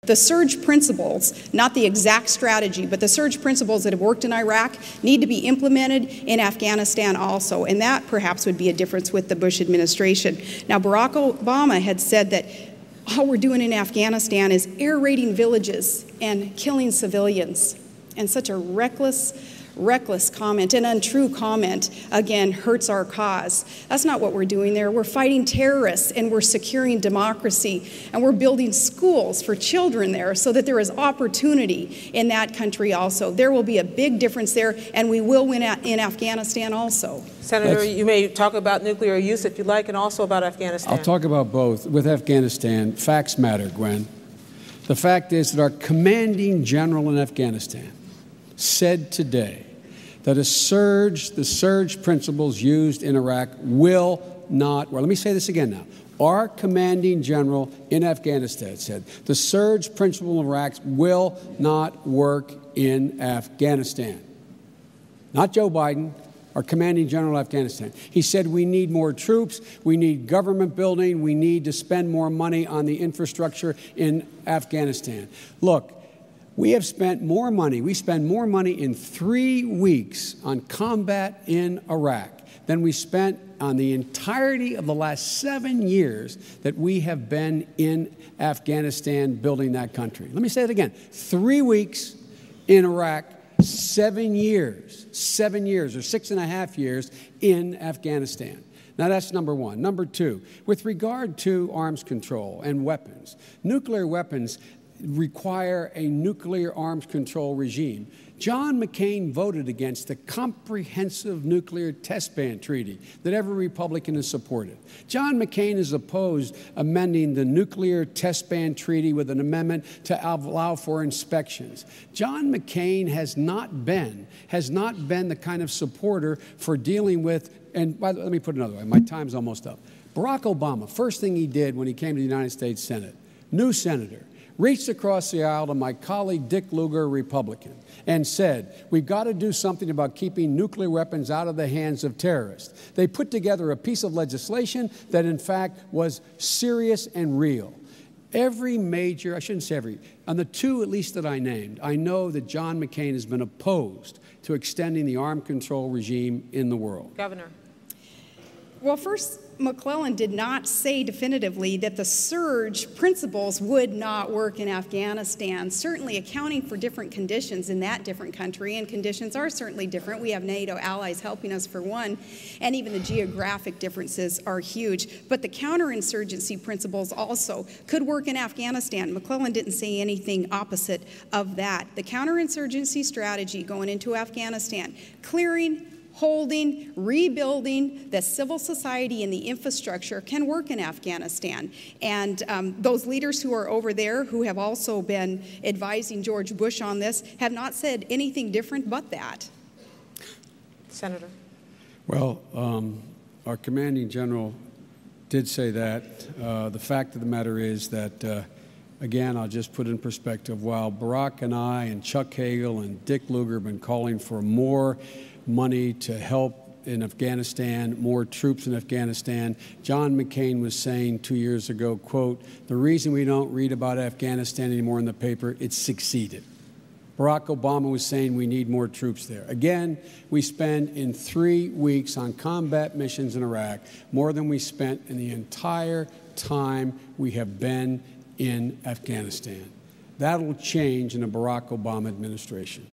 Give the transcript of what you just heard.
The surge principles, not the exact strategy, but the surge principles that have worked in Iraq need to be implemented in Afghanistan also, and that perhaps would be a difference with the Bush administration. Now, Barack Obama had said that all we're doing in Afghanistan is air raiding villages and killing civilians, and such a reckless comment, an untrue comment, again, hurts our cause. That's not what we're doing there. We're fighting terrorists, and we're securing democracy, and we're building schools for children there so that there is opportunity in that country also. There will be a big difference there, and we will win in Afghanistan also. Senator, you may talk about nuclear use if you like, and also about Afghanistan. I'll talk about both. With Afghanistan, facts matter, Gwen. The fact is that our commanding general in Afghanistan said today that the surge principles used in Iraq will not, well, let me say this again now. Our commanding general in Afghanistan said the surge principle in Iraq will not work in Afghanistan. Not Joe Biden, our commanding general of Afghanistan. He said we need more troops, we need government building, we need to spend more money on the infrastructure in Afghanistan. Look, we have spent more money. We spend more money in 3 weeks on combat in Iraq than we spent on the entirety of the last 7 years that we have been in Afghanistan building that country. Let me say it again. 3 weeks in Iraq, 7 years or 6.5 years in Afghanistan. Now, that's number one. Number two, with regard to arms control and weapons, nuclear weapons require a nuclear arms control regime. John McCain voted against the comprehensive nuclear test ban treaty that every Republican has supported. John McCain has opposed amending the nuclear test ban treaty with an amendment to allow for inspections. John McCain has not been the kind of supporter for dealing with, and let me put it another way, my time's almost up. Barack Obama, first thing he did when he came to the United States Senate, new senator, reached across the aisle to my colleague Dick Lugar, a Republican, and said, we've got to do something about keeping nuclear weapons out of the hands of terrorists. They put together a piece of legislation that, in fact, was serious and real. Every major, I shouldn't say every, on the two at least that I named, I know that John McCain has been opposed to extending the arms control regime in the world. Governor. Well, first, McClellan did not say definitively that the surge principles would not work in Afghanistan, certainly accounting for different conditions in that different country, and conditions are certainly different. We have NATO allies helping us for one, and even the geographic differences are huge. But the counterinsurgency principles also could work in Afghanistan. McClellan didn't say anything opposite of that. The counterinsurgency strategy going into Afghanistan, clearing, holding, rebuilding the civil society and the infrastructure can work in Afghanistan. And those leaders who are over there, who have also been advising George Bush on this, have not said anything different but that. Senator. Well, our commanding general did say that. The fact of the matter is that, again, I'll just put in perspective, while Barack and I and Chuck Hagel and Dick Lugar have been calling for more money to help in Afghanistan, more troops in Afghanistan, John McCain was saying 2 years ago, quote, the reason we don't read about Afghanistan anymore in the paper, it's succeeded. Barack Obama was saying we need more troops there. Again, we spend in 3 weeks on combat missions in Iraq more than we spent in the entire time we have been in Afghanistan. That'll change in a Barack Obama administration.